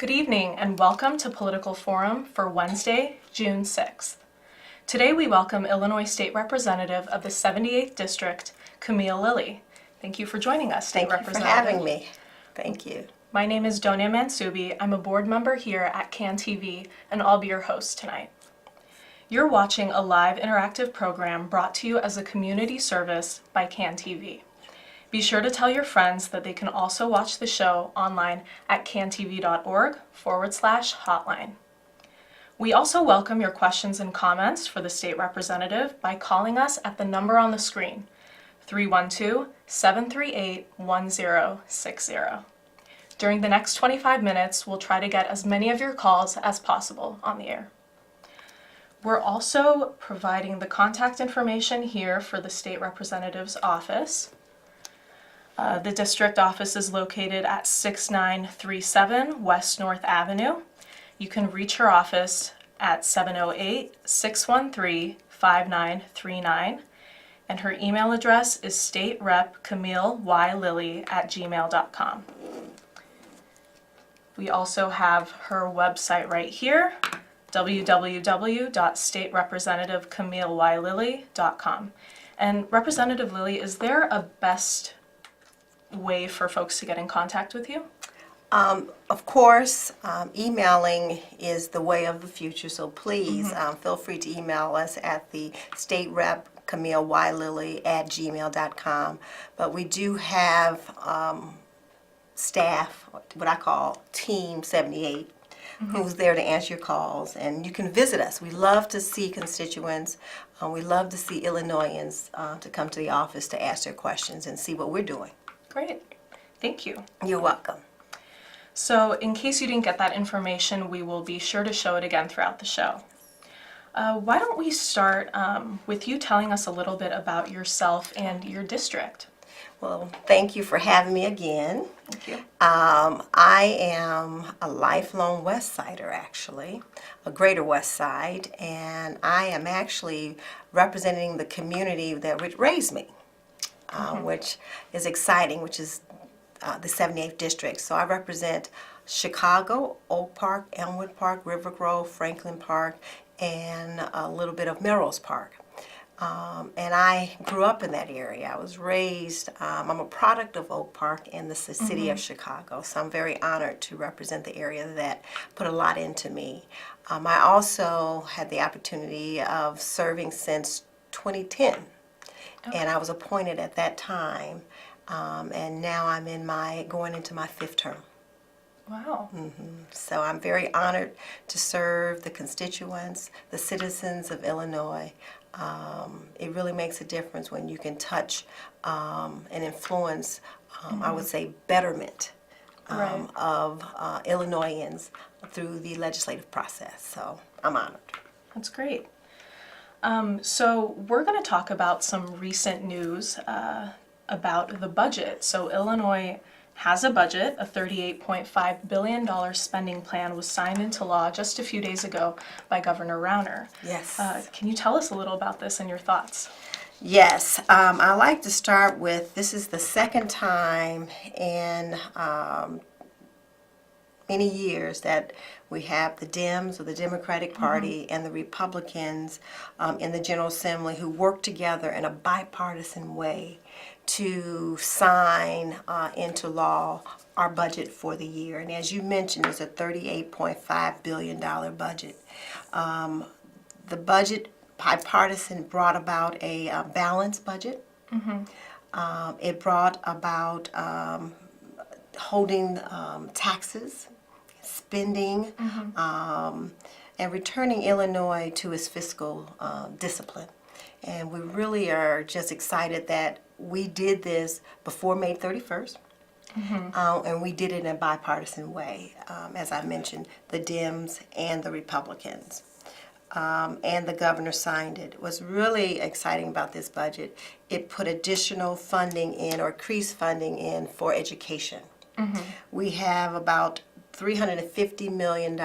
Good evening and welcome to Political Forum for Wednesday, June 6th. Today we welcome Illinois State Representative of the 78th District, Camille Lilly. Thank you for joining us, State Representative. Thank you for having me. Thank you. My name is Donia Mansubi. I'm a board member here at CAN TV and I'll be your host tonight. You're watching a live interactive program brought to you as a community service by CAN TV. Be sure to tell your friends that they can also watch the show online at cantv.org/hotline. We also welcome your questions and comments for the state representative by calling us at the number on the screen, 312-738-1060. During the next 25 minutes, we'll try to get as many of your calls as possible on the air. We're also providing the contact information here for the state representative's office. The district office is located at 6937 West North Avenue. You can reach her office at 708-613-5939. And her email address is staterepcamillylilly@gmail.com. We also have her website right here, www.staterepresentativecamillylilly.com. And Representative Lilly, is there a best way for folks to get in contact with you? Of course, emailing is the way of the future, so please feel free to email us at the staterepcamillylilly@gmail.com. But we do have staff, what I call Team 78, who's there to answer your calls, and you can visit us. We love to see constituents. We love to see Illinoisans to come to the office to ask their questions and see what we're doing. Great. Thank you. You're welcome. So in case you didn't get that information, we will be sure to show it again throughout the show. Why don't we start with you telling us a little bit about yourself and your district? Well, thank you for having me again. Thank you. I am a lifelong West Sider, actually, a Greater West Side, and I am actually representing the community that raised me, which is exciting, which is the 78th District. So I represent Chicago, Oak Park, Elmwood Park, River Grove, Franklin Park, and a little bit of Melrose Park. And I grew up in that area. I was raised, I'm a product of Oak Park in the city of Chicago, so I'm very honored to represent the area that put a lot into me. I also had the opportunity of serving since 2010, and I was appointed at that time, and now I'm going into my 5th term. Wow. So I'm very honored to serve the constituents, the citizens of Illinois. It really makes a difference when you can touch and influence, I would say, betterment of Illinoisans through the legislative process. So I'm honored. That's great. So we're going to talk about some recent news about the budget. So Illinois has a budget. A $38.5 billion spending plan was signed into law just a few days ago by Governor Rauner. Yes. Can you tell us a little about this and your thoughts? Yes. I like to start with, this is the second time in many years that we have the Dems, or the Democratic Party, and the Republicans in the General Assembly who work together in a bipartisan way to sign into law our budget for the year. And as you mentioned, it's a $38.5 billion budget. The budget, bipartisan, brought about a balanced budget. It brought about holding taxes, spending, and returning Illinois to its fiscal discipline. And we really are just excited that we did this before May 31st, and we did it in a bipartisan way. As I mentioned, the Dems and the Republicans. And the governor signed it. What's really exciting about this budget, it put additional funding in, or increased funding in, for education. We have about $350 million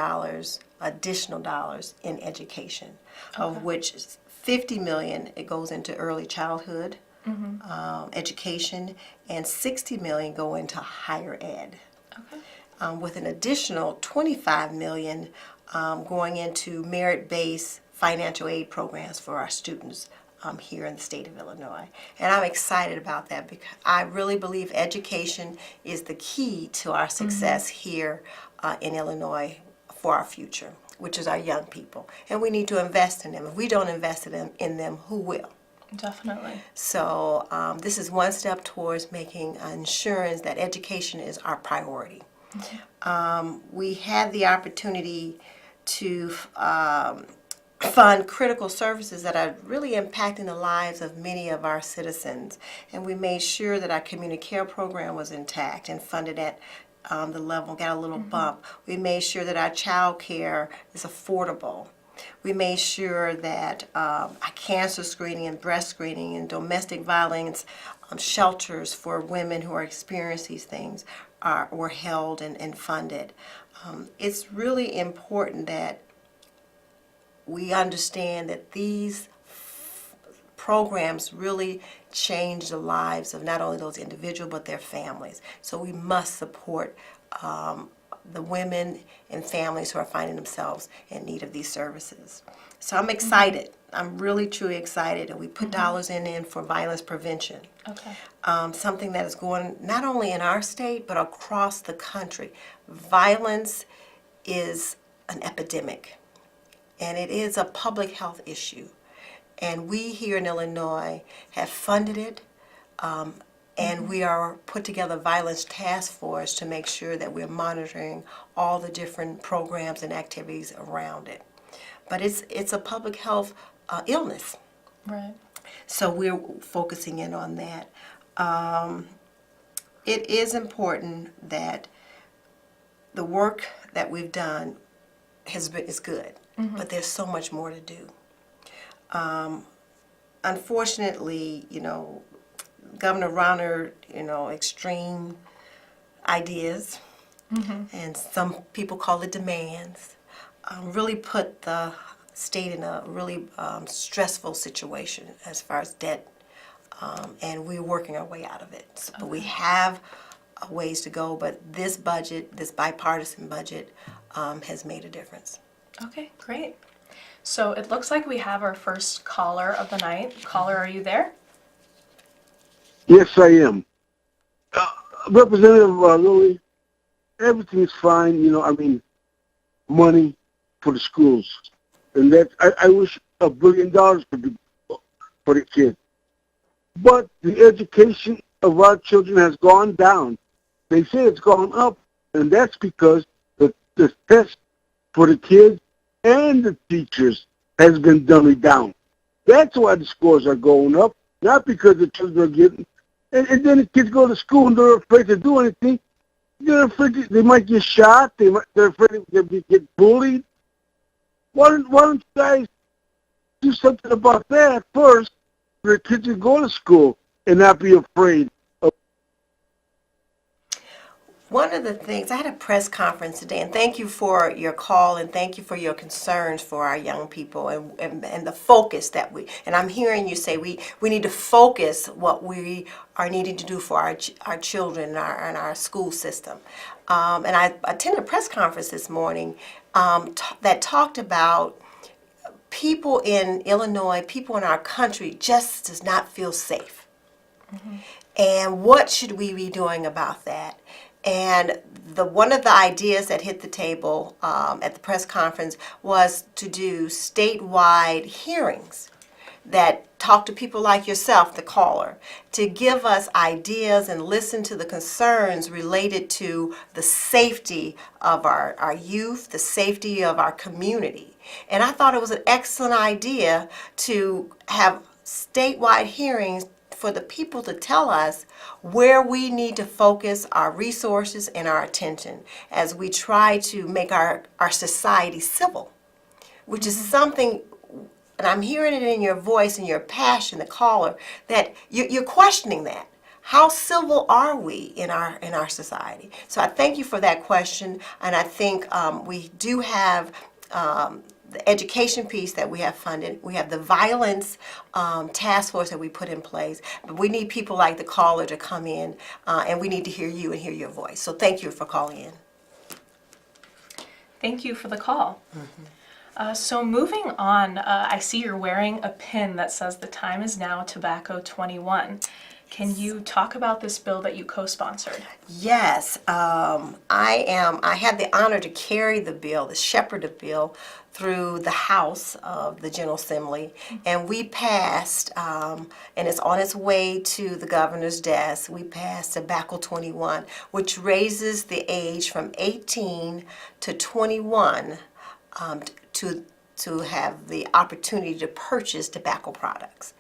additional dollars in education, of which $50 million, it goes into early childhood education, and $60 million go into higher ed. with an additional $25 million going into merit-based financial aid programs for our students here in the state of Illinois. And I'm excited about that because I really believe education is the key to our success here in Illinois for our future, which is our young people. And we need to invest in them. If we don't invest in them, who will? Definitely. So this is one step towards making ensuring that education is our priority. We had the opportunity to fund critical services that are really impacting the lives of many of our citizens. And we made sure that our community care program was intact and funded at the level, got a little bump. We made sure that our child care is affordable. We made sure that our cancer screening and breast screening and domestic violence shelters for women who are experiencing these things were held and funded. It's really important that we understand that these programs really change the lives of not only those individuals but their families. So we must support the women and families who are finding themselves in need of these services. So I'm excited. I'm really truly excited, and we put dollars in for violence prevention. Okay. Something that is going not only in our state but across the country. Violence is an epidemic, and it is a public health issue. And we here in Illinois have funded it, and we are put together a violence task force to make sure that we're monitoring all the different programs and activities around it. But it's a public health illness. Right. So we're focusing in on that. It is important that the work that we've done is good, but there's so much more to do. Unfortunately, Governor Rauner, extreme ideas, and some people call it demands, really put the state in a really stressful situation as far as debt, and we're working our way out of it. But we have ways to go, but this budget, this bipartisan budget, has made a difference. Okay, great. So it looks like we have our first caller of the night. Caller, are you there? Yes, I am. Representative Lilly, everything is fine, money for the schools. And that I wish $1 billion for the kids. But the education of our children has gone down. They say it's gone up, and that's because the test for the kids and the teachers has been dumbed down. That's why the scores are going up, not because the children are getting. And then the kids go to school and they're afraid to do anything. They're afraid they might get shot. They're afraid they'll get bullied. Why don't you guys do something about that first, so the kids can go to school and not be afraid? One of the things, I had a press conference today, and thank you for your call, and thank you for your concerns for our young people and the focus that and I'm hearing you say we need to focus what we are needing to do for our children and our school system. And I attended a press conference this morning that talked about people in Illinois, people in our country just does not feel safe. And what should we be doing about that? And one of the ideas that hit the table at the press conference was to do statewide hearings that talk to people like yourself, the caller, to give us ideas and listen to the concerns related to the safety of our youth, the safety of our community. And I thought it was an excellent idea to have statewide hearings for the people to tell us where we need to focus our resources and our attention as we try to make our society civil, which is something, and I'm hearing it in your voice and your passion, the caller, that you're questioning that. How civil are we in our society? So I thank you for that question, and I think we do have the education piece that we have funded. We have the violence task force that we put in place. But we need people like the caller to come in, and we need to hear you and hear your voice. So thank you for calling in. Thank you for the call. So moving on, I see you're wearing a pin that says the time is now tobacco 21. Can you talk about this bill that you co-sponsored? Yes, I had the honor to carry the bill, the shepherd the bill, through the House of the General Assembly, and we passed, and it's on its way to the governor's desk. We passed Tobacco 21, which raises the age from 18 to 21 to have the opportunity to purchase tobacco products,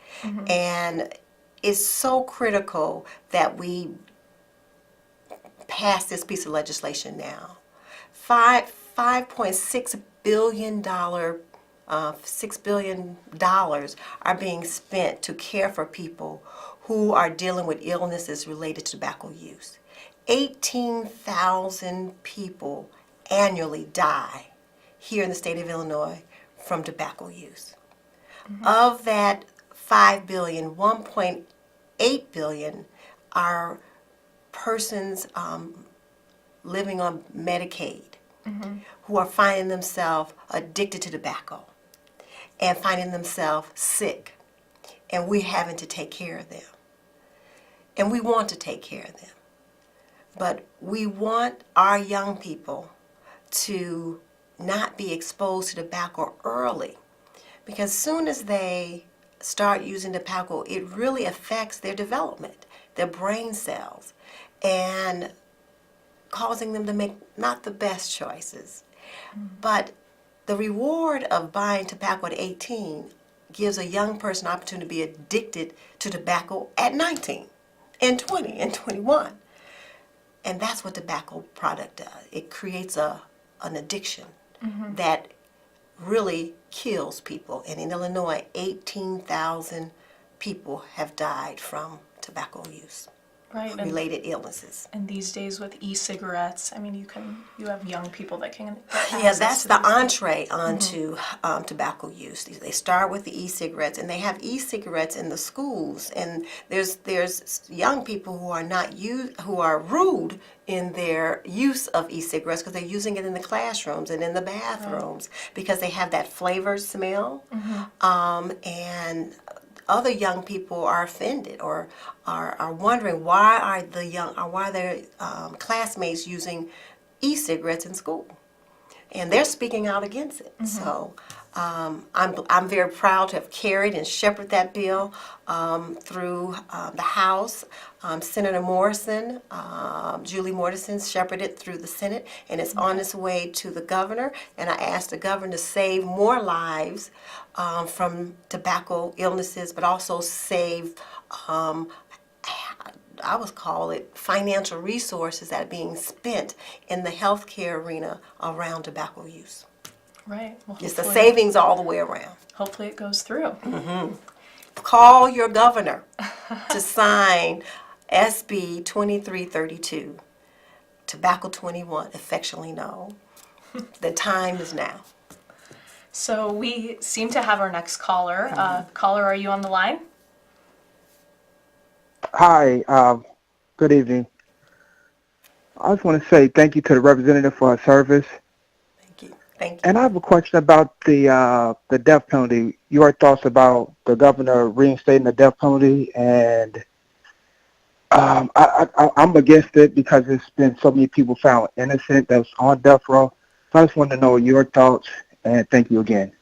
and it's so critical that we pass this piece of legislation now. $5.6 billion, $6 billion are being spent to care for people who are dealing with illnesses related to tobacco use. 18,000 people annually die here in the state of Illinois from tobacco use. Of that 5 billion, 1.8 billion are persons living on Medicaid who are finding themselves addicted to tobacco and finding themselves sick, and we're having to take care of them. And we want to take care of them. But we want our young people to not be exposed to tobacco early, because soon as they start using tobacco, it really affects their development, their brain cells, and causing them to make not the best choices. But the reward of buying tobacco at 18 gives a young person an opportunity to be addicted to tobacco at 19 and 20 and 21. And that's what tobacco product does. It creates an addiction that really kills people. And in Illinois, 18,000 people have died from tobacco use, Right. related illnesses. And these days with e-cigarettes, I mean, you have young people that can get Yeah, access that's to the these. entree onto tobacco use. They start with the e-cigarettes, and they have e-cigarettes in the schools. And there's young people who are who are rude in their use of e-cigarettes because they're using it in the classrooms and in the bathrooms because they have that flavored smell, and other young people are offended or are wondering why their classmates using e-cigarettes in school, and they're speaking out against it. So I'm very proud to have carried and shepherded that bill through the House. Senator Morrison, Julie Morrison, shepherded it through the Senate, and it's on its way to the governor. And I asked the governor to save more lives from tobacco illnesses, but also save I would call it financial resources that are being spent in the healthcare arena around tobacco use. Right. Well, It's the hopefully- savings all the way around. Hopefully it goes through. Call your governor to sign SB 2332, Tobacco 21, affectionately known. The time is now. So we seem to have our next caller. Caller, are you on the line? Hi, good evening. I just want to say thank you to the representative for her service. Thank you. Thank you. And I have a question about the death penalty. Your thoughts about the governor reinstating the death penalty, and I'm against it because there's been so many people found innocent that's on death row. So I just wanted to know your thoughts, and thank you again.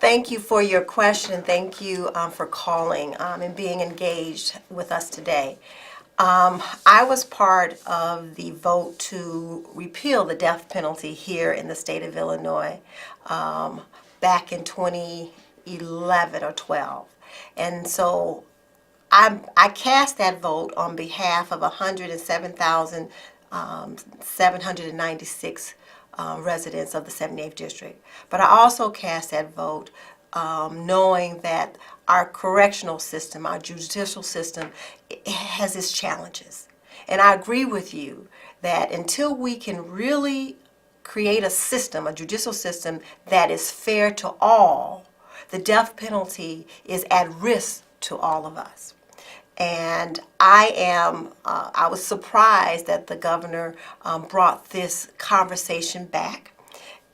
Thank you for your question. Thank you for calling and being engaged with us today. I was part of the vote to repeal the death penalty here in the state of Illinois back in 2011 or 12. And so I cast that vote on behalf of 107,796 residents of the 78th District. But I also cast that vote knowing that our correctional system, our judicial system, has its challenges. And I agree with you that until we can really create a system, a judicial system that is fair to all, the death penalty is at risk to all of us. And I was surprised that the governor brought this conversation back.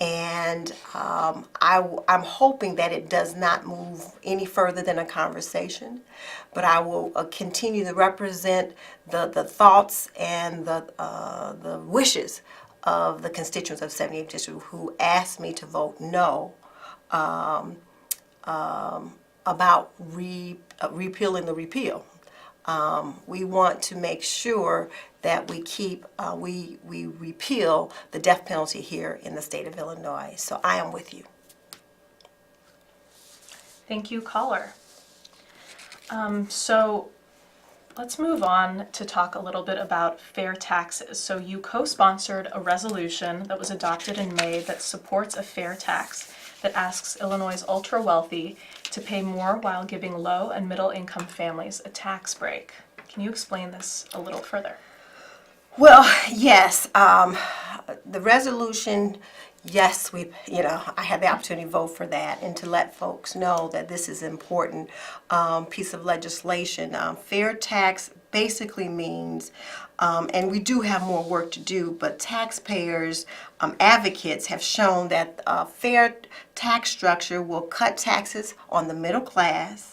And I'm hoping that it does not move any further than a conversation, but I will continue to represent the thoughts and the wishes of the constituents of 78th District who asked me to vote no about repealing the repeal. We want to make sure that we keep, we repeal the death penalty here in the state of Illinois. So I am with you. Thank you, caller. So let's move on to talk a little bit about fair taxes. So you co-sponsored a resolution that was adopted in May that supports a fair tax that asks Illinois' ultra-wealthy to pay more while giving low and middle income families a tax break. Can you explain this a little further? Well, yes, the resolution, yes, I had the opportunity to vote for that and to let folks know that this is an important piece of legislation. Fair tax basically means, and we do have more work to do, but taxpayers, advocates have shown that a fair tax structure will cut taxes on the middle class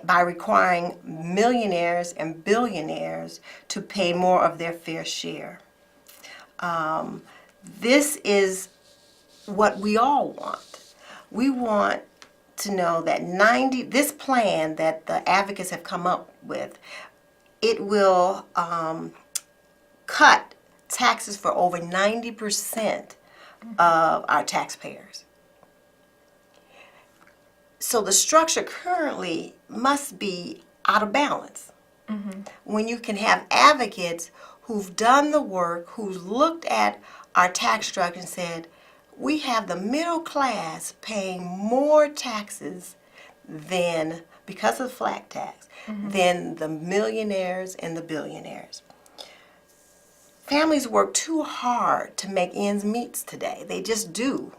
by requiring millionaires and billionaires to pay more of their fair share. This is what we all want. We want to know that this plan that the advocates have come up with, it will cut taxes for over 90% of our taxpayers. So the structure currently must be out of balance. When you can have advocates who've done the work, who've looked at our tax structure and said, we have the middle class paying more taxes than, because of the flat tax, than the millionaires and the billionaires. Families work too hard to make ends meet today. They just do.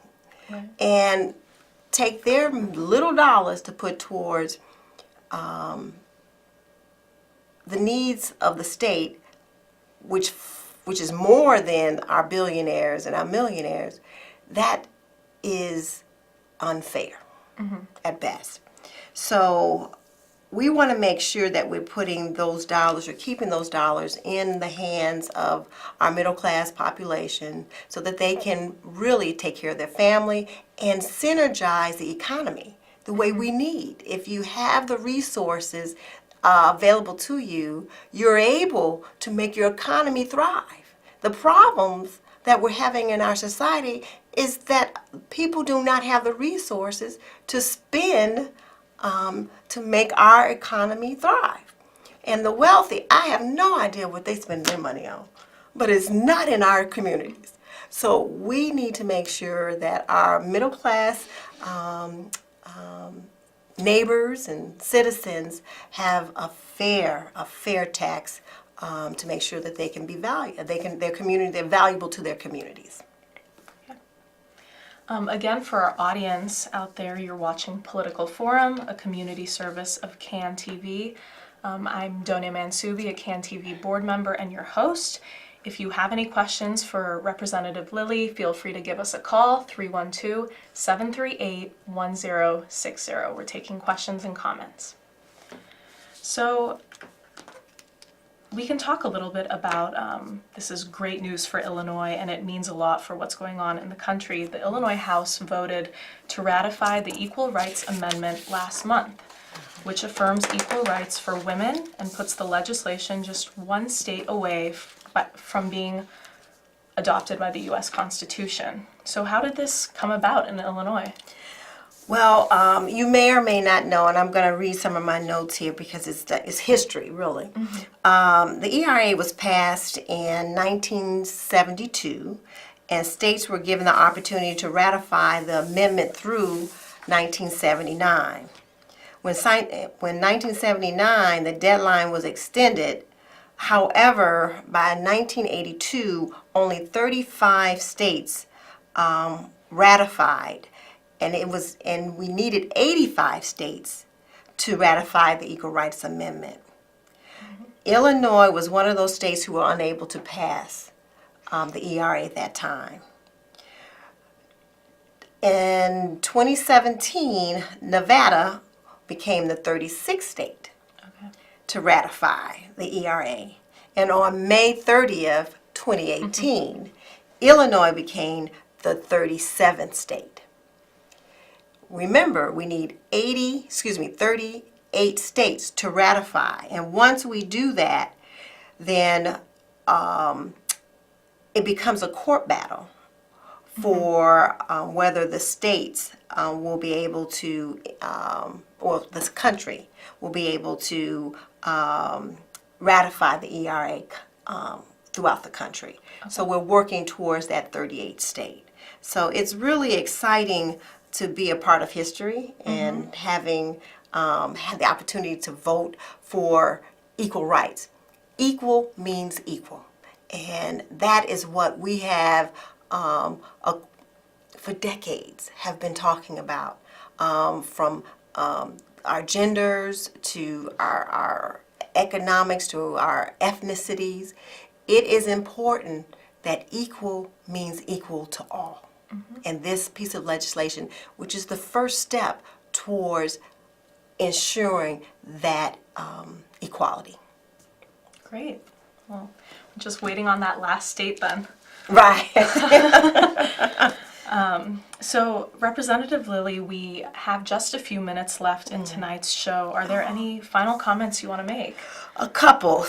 Right. And take their little dollars to put towards the needs of the state, which is more than our billionaires and our millionaires. That is unfair at best. So we want to make sure that we're putting those dollars or keeping those dollars in the hands of our middle class population so that they can really take care of their family and synergize the economy the way we need. If you have the resources available to you, you're able to make your economy thrive. The problems that we're having in our society is that people do not have the resources to spend to make our economy thrive. And the wealthy, I have no idea what they spend their money on, but it's not in our communities. So we need to make sure that our middle class neighbors and citizens have a fair tax to make sure that they can be valued. They're valuable to their communities. Again, for our audience out there, you're watching Political Forum, a community service of CAN TV. I'm Dona Mansubi, a CAN TV board member and your host. If you have any questions for Representative Lilly, feel free to give us a call, 312-738-1060. We're taking questions and comments. So we can talk a little bit about, this is great news for Illinois, and it means a lot for what's going on in the country. The Illinois House voted to ratify the Equal Rights Amendment last month, which affirms equal rights for women and puts the legislation just one state away from being adopted by the U.S. Constitution. So how did this come about in Illinois? Well, you may or may not know, and I'm going to read some of my notes here because it's history, really. The ERA was passed in 1972, and states were given the opportunity to ratify the amendment through 1979. When 1979, the deadline was extended. However, by 1982, only 35 states ratified. And we needed 85 states to ratify the Equal Rights Amendment. Illinois was one of those states who were unable to pass the ERA at that time. In 2017, Nevada became the 36th state Okay. to ratify the ERA. And on May 30th, 2018, Illinois became the 37th state. Remember, we need 38 states to ratify. And once we do that, then it becomes a court battle for whether the states will be able to, or this country will be able to ratify the ERA throughout the country. So we're working towards that 38th state. So it's really exciting to be a part of history and having had the opportunity to vote for equal rights. Equal means equal. And that is what we have for decades have been talking about, from our genders to our economics to our ethnicities. It is important that equal means equal to all. And this piece of legislation, which is the first step towards ensuring that equality. Great. Well, just waiting on that last state then. Right. So, Representative Lilly, we have just a few minutes left in tonight's show. Are there any final comments you want to make? A couple.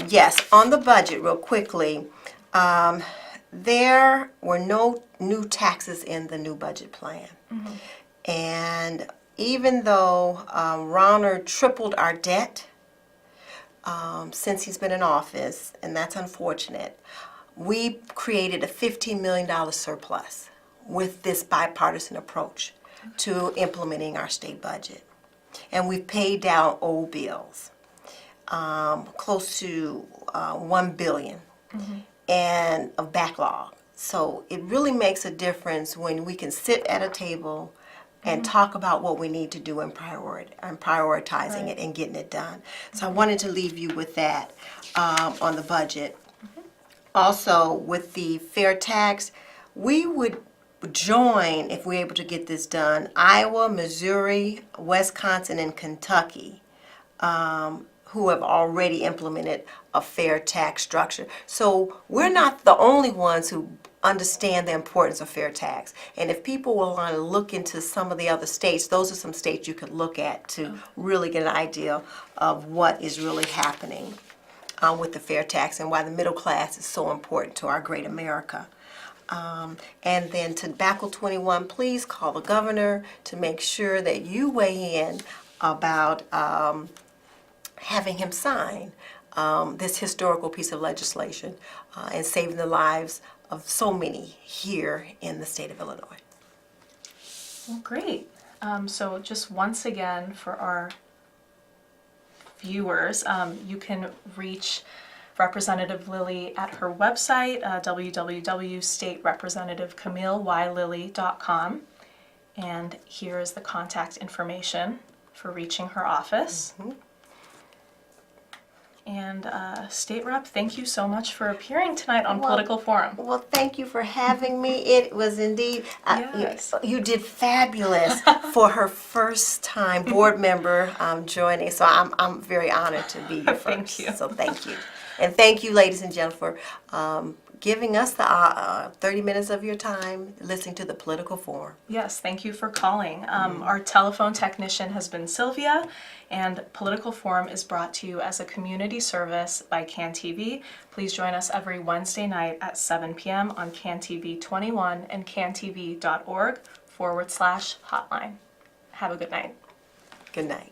Yes, on the budget, real quickly. There were no new taxes in the new budget plan. And even though Rauner tripled our debt since he's been in office, and that's unfortunate, we created a $15 million surplus with this bipartisan approach to implementing our state budget. And we've paid down old bills, close to $1 billion and of backlog. So it really makes a difference when we can sit at a table and talk about what we need to do and prioritizing it and getting it done. So I wanted to leave you with that on the budget. Also, with the fair tax, we would join, if we're able to get this done, Iowa, Missouri, Wisconsin, and Kentucky, who have already implemented a fair tax structure. So we're not the only ones who understand the importance of fair tax. And if people will want to look into some of the other states, those are some states you could look at to really get an idea of what is really happening with the fair tax and why the middle class is so important to our great America. And then Tobacco 21, please call the governor to make sure that you weigh in about having him sign this historical piece of legislation and saving the lives of so many here in the state of Illinois. Well, great. So just once again, for our viewers, you can reach Representative Lilly at her website, www.staterepresentativecamillylilly.com. And here is the contact information for reaching her office. And State Rep, thank you so much for appearing tonight on Political Forum. Well, thank you for having me. It was indeed, Yes. you did fabulous for her first time board member joining. So I'm very honored to be your first. Thank you. So thank you. And thank you, ladies and gentlemen, for giving us the 30 minutes of your time listening to the Political Forum. Yes, thank you for calling. Our telephone technician has been Sylvia, and Political Forum is brought to you as a community service by CAN TV. Please join us every Wednesday night at 7 p.m. on CAN TV 21 and cantv.org/hotline. Have a good night. Good night.